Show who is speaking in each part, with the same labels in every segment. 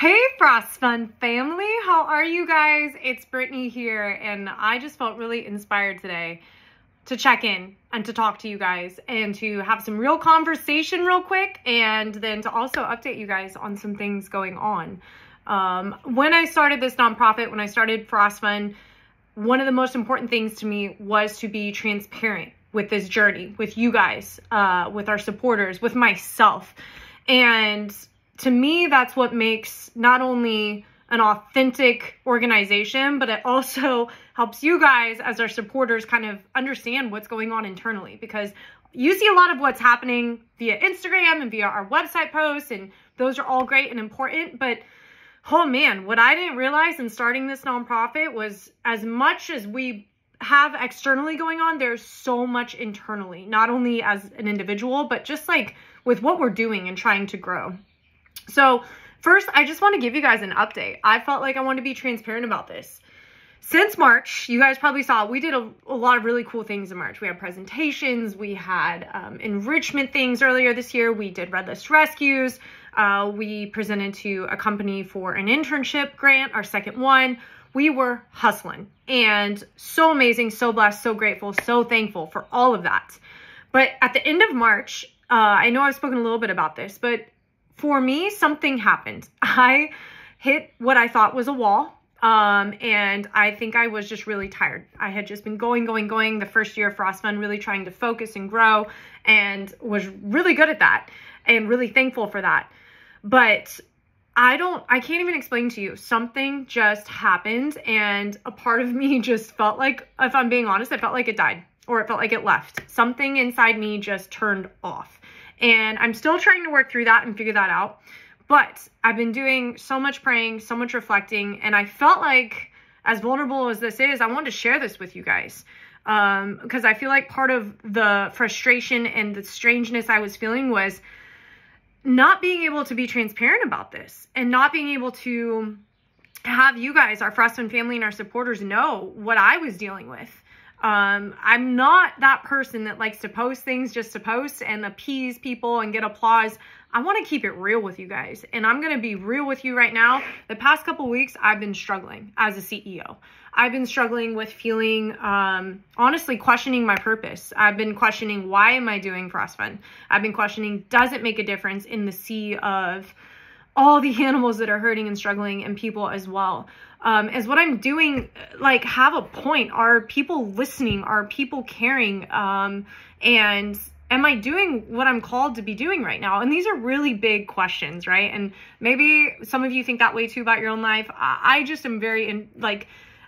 Speaker 1: Hey Frost Fun family, how are you guys? It's Brittany here, and I just felt really inspired today to check in and to talk to you guys and to have some real conversation real quick, and then to also update you guys on some things going on. When I started this nonprofit, when I started Frost Fun, one of the most important things to me was to be transparent with this journey, with you guys, with our supporters, with myself. And to me, that's what makes not only an authentic organization, but it also helps you guys as our supporters kind of understand what's going on internally, because you see a lot of what's happening via Instagram and via our website posts, and those are all great and important. But oh man, what I didn't realize in starting this nonprofit was, as much as we have externally going on, there's so much internally, not only as an individual, but just like with what we're doing and trying to grow. So first, I just want to give you guys an update. I felt like I wanted to be transparent about this. Since March, you guys probably saw, we did a lot of really cool things in March. We had presentations, we had enrichment things earlier this year. We did Red List rescues. We presented to a company for an internship grant, our second one. We were hustling, and so amazing, so blessed, so grateful, so thankful for all of that. But at the end of March, I know I've spoken a little bit about this, but for me, something happened. I hit what I thought was a wall. And I think I was just really tired. I had just been going the first year of Frost Fun, really trying to focus and grow, and was really good at that and really thankful for that. But I can't even explain to you. Something just happened, and a part of me just felt like, if I'm being honest, I felt like it died, or it felt like it left. Something inside me just turned off. And I'm still trying to work through that and figure that out. But I've been doing so much praying, so much reflecting, and I felt like, as vulnerable as this is, I wanted to share this with you guys. Because I feel like part of the frustration and the strangeness I was feeling was not being able to be transparent about this, and not being able to have you guys, our Frost Fun family and our supporters, know what I was dealing with. I'm not that person that likes to post things just to post and appease people and get applause. I want to keep it real with you guys, and I'm going to be real with you right now. The past couple of weeks, I've been struggling as a CEO. I've been struggling with feeling, honestly, questioning my purpose. I've been questioning, why am I doing Frost Fun? I've been questioning, does it make a difference in the sea of all the animals that are hurting and struggling, and people as well? Is what I'm doing, like, have a point? Are people listening? Are people caring? And am I doing what I'm called to be doing right now? And these are really big questions, right? And maybe some of you think that way too about your own life. I just am very,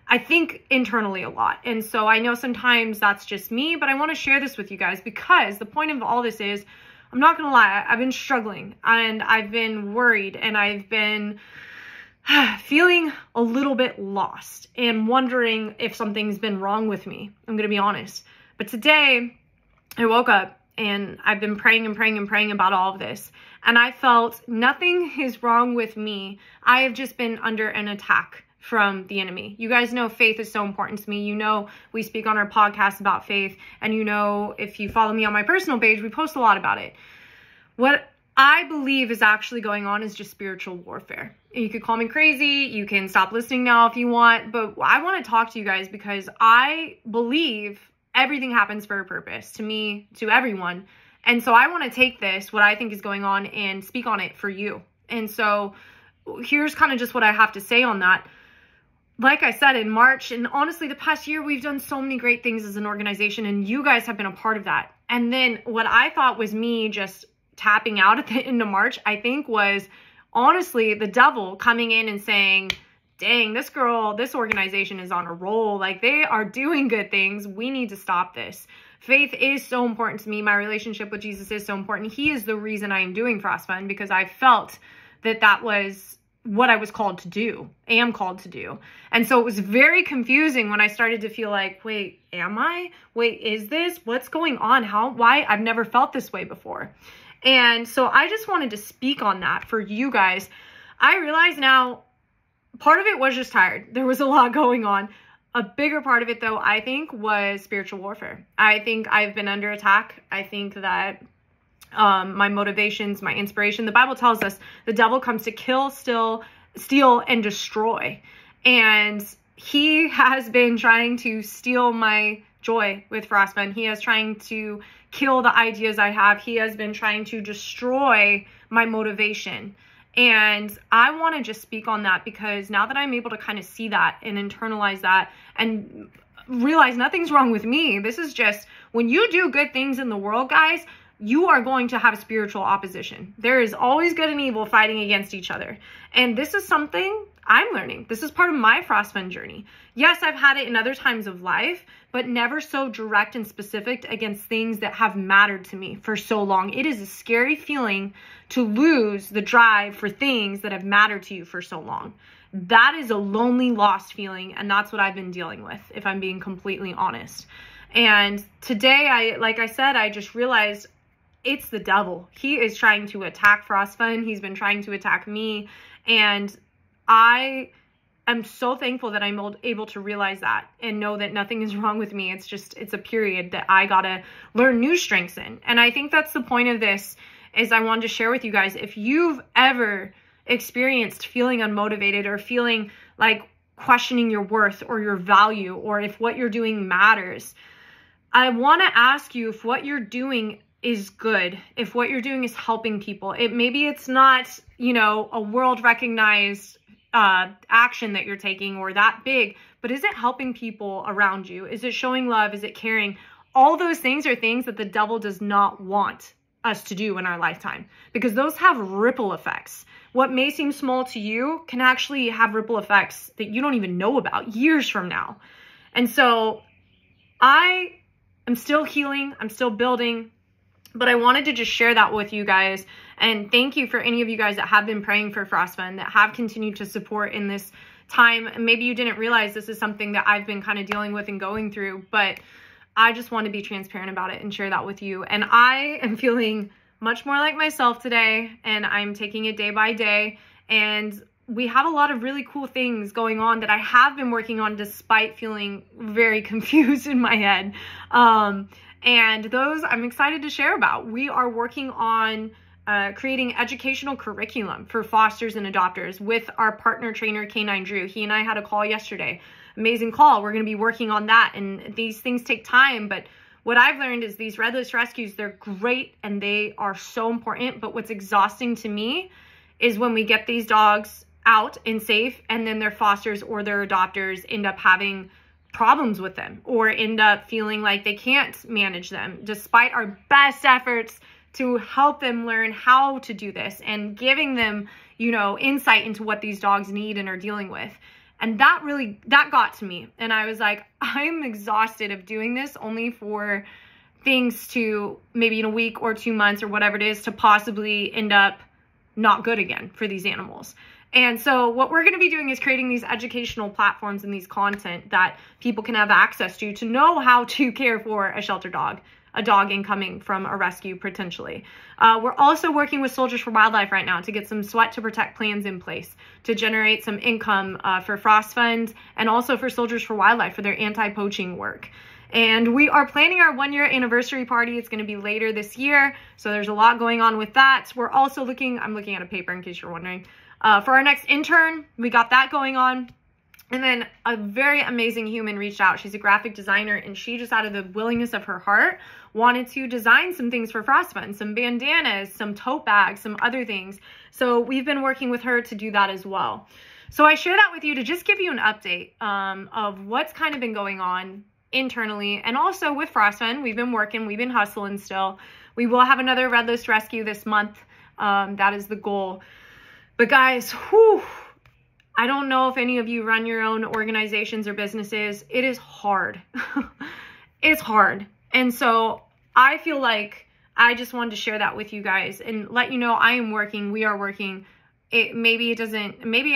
Speaker 1: I think internally a lot. And so I know sometimes that's just me, but I want to share this with you guys, because the point of all this is, I'm not going to lie, I've been struggling, and I've been worried, and I've been feeling a little bit lost and wondering if something's been wrong with me. I'm going to be honest. But today I woke up, and I've been praying and praying and praying about all of this, and I felt nothing is wrong with me. I have just been under an attack from the enemy. You guys know faith is so important to me. You know, we speak on our podcast about faith, and you know, if you follow me on my personal page, we post a lot about it. What I believe is actually going on is just spiritual warfare. You could call me crazy. You can stop listening now if you want, but I want to talk to you guys because I believe everything happens for a purpose, to me, to everyone. And so I want to take this, what I think is going on, and speak on it for you. And so here's kind of just what I have to say on that. Like I said, in March, and honestly, the past year, we've done so many great things as an organization, and you guys have been a part of that. And then what I thought was me just tapping out at the end of March, I think was honestly the devil coming in and saying, dang, this girl, this organization is on a roll. Like, they are doing good things. We need to stop this. Faith is so important to me. My relationship with Jesus is so important. He is the reason I am doing Frost Fun, because I felt that that was what I was called to do, am called to do. And so it was very confusing when I started to feel like, wait, am I? Wait, is this? What's going on? How? Why? I've never felt this way before. And so I just wanted to speak on that for you guys. I realize now, part of it was just tired. There was a lot going on. A bigger part of it, though, I think, was spiritual warfare. I think I've been under attack. I think that my motivations, my inspiration, the Bible tells us the devil comes to kill, steal, steal and destroy. And he has been trying to steal my joy with Frostfun. He is trying to kill the ideas I have. He has been trying to destroy my motivation. And I want to just speak on that, because now that I'm able to kind of see that and internalize that and realize nothing's wrong with me. This is just, when you do good things in the world, guys, you are going to have spiritual opposition. There is always good and evil fighting against each other. And this is something I'm learning. This is part of my Frostfun journey. Yes, I've had it in other times of life, but never so direct and specific against things that have mattered to me for so long. It is a scary feeling to lose the drive for things that have mattered to you for so long. That is a lonely, lost feeling, and that's what I've been dealing with, if I'm being completely honest. And today, like I said, I just realized it's the devil. He is trying to attack Frostfun. He's been trying to attack me, and I am so thankful that I'm able to realize that and know that nothing is wrong with me. It's a period that I gotta learn new strengths in. And I think that's the point of this, is I wanted to share with you guys, if you've ever experienced feeling unmotivated or feeling like questioning your worth or your value, or if what you're doing matters, I want to ask you if what you're doing is good, if what you're doing is helping people. Maybe it's not, you know, a world recognized action that you're taking or that big, but is it helping people around you? Is it showing love? Is it caring? All those things are things that the devil does not want us to do in our lifetime, because those have ripple effects. What may seem small to you can actually have ripple effects that you don't even know about years from now. And so I am still healing, I'm still building, but I wanted to just share that with you guys. And thank you for any of you guys that have been praying for Frostfun, that have continued to support in this time. Maybe you didn't realize this is something that I've been kind of dealing with and going through, but I just want to be transparent about it and share that with you. And I am feeling much more like myself today, and I'm taking it day by day. And we have a lot of really cool things going on that I have been working on despite feeling very confused in my head. And those I'm excited to share about. We are working on creating educational curriculum for fosters and adopters with our partner trainer, K9 Drew. He and I had a call yesterday. Amazing call. We're going to be working on that. And these things take time, but what I've learned is these Red List rescues, they're great and they are so important. But what's exhausting to me is when we get these dogs out and safe, and then their fosters or their adopters end up having problems with them, or end up feeling like they can't manage them, despite our best efforts to help them learn how to do this and giving them, you know, insight into what these dogs need and are dealing with. And that got to me. And I was like, I'm exhausted of doing this only for things to maybe in a week or 2 months or whatever it is to possibly end up not good again for these animals. And so what we're going to be doing is creating these educational platforms and these content that people can have access to know how to care for a shelter dog, a dog incoming from a rescue potentially. We're also working with Soldiers for Wildlife right now to get some Sweat to Protect plans in place to generate some income for Frostfun and also for Soldiers for Wildlife for their anti-poaching work. And we are planning our 1-year anniversary party. It's going to be later this year, so there's a lot going on with that. We're also I'm looking at a paper in case you're wondering. For our next intern, we got that going on. And then a very amazing human reached out. She's a graphic designer, and she just out of the willingness of her heart wanted to design some things for Frostfun, some bandanas, some tote bags, some other things. So we've been working with her to do that as well. So I share that with you to just give you an update of what's kind of been going on internally. And also with Frostfun, we've been hustling still. We will have another Red List rescue this month. That is the goal. But guys, whew, I don't know if any of you run your own organizations or businesses. It is hard. It's hard. And so I feel like I just wanted to share that with you guys and let you know I am working. We are working. Maybe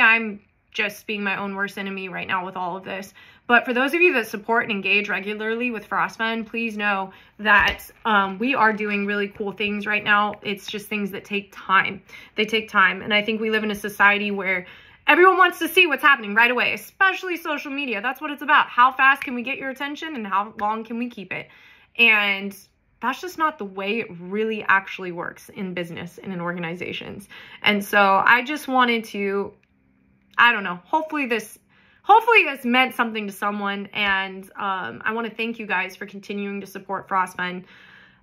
Speaker 1: I'm just being my own worst enemy right now with all of this. But for those of you that support and engage regularly with Frostfun, please know that we are doing really cool things right now. It's just things that take time. They take time. And I think we live in a society where everyone wants to see what's happening right away, especially social media. That's what it's about. How fast can we get your attention and how long can we keep it? And that's just not the way it really actually works in business and in organizations. And so I just wanted to I don't know. Hopefully this meant something to someone, and I want to thank you guys for continuing to support Frost Fun.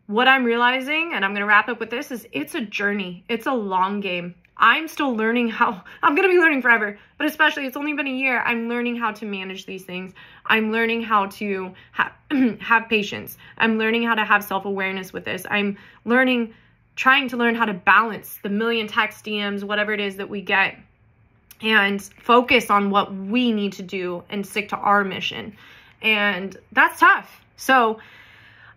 Speaker 1: What I'm realizing, and I'm going to wrap up with this, is it's a journey. It's a long game. I'm still learning how, I'm going to be learning forever, but especially it's only been a year. I'm learning how to manage these things. I'm learning how to have patience. I'm learning how to have self-awareness with this. I'm trying to learn how to balance the million text DMs, whatever it is that we get, and focus on what we need to do and stick to our mission. And that's tough. So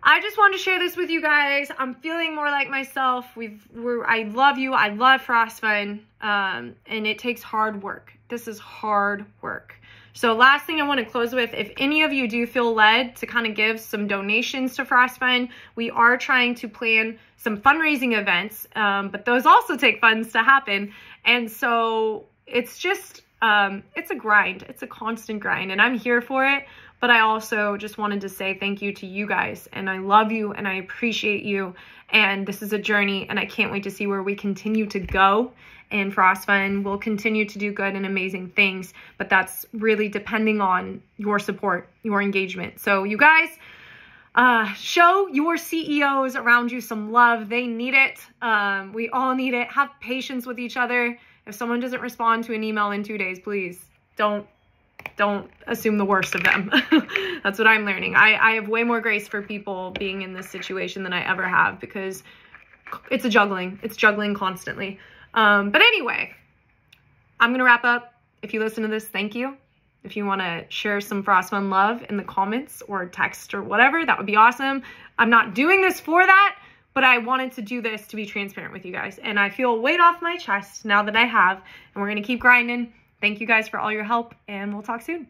Speaker 1: I just wanted to share this with you guys. I'm feeling more like myself. I love you. I love Frost Fun. And it takes hard work. This is hard work. So last thing I want to close with, if any of you do feel led to kind of give some donations to Frost Fun, we are trying to plan some fundraising events, but those also take funds to happen. And so it's just, it's a grind. It's a constant grind, and I'm here for it. But I also just wanted to say thank you to you guys, and I love you and I appreciate you. And this is a journey, and I can't wait to see where we continue to go. And Frost Fun will continue to do good and amazing things, but that's really depending on your support, your engagement. So you guys, show your CEOs around you some love. They need it. We all need it. Have patience with each other. If someone doesn't respond to an email in 2 days, please don't assume the worst of them. That's what I'm learning. I have way more grace for people being in this situation than I ever have, because it's juggling constantly. But anyway, I'm going to wrap up. If you listen to this, thank you. If you want to share some Frost Fun love in the comments or text or whatever, that would be awesome. I'm not doing this for that, but I wanted to do this to be transparent with you guys. And I feel a weight off my chest now that I have, and we're going to keep grinding. Thank you guys for all your help, and we'll talk soon.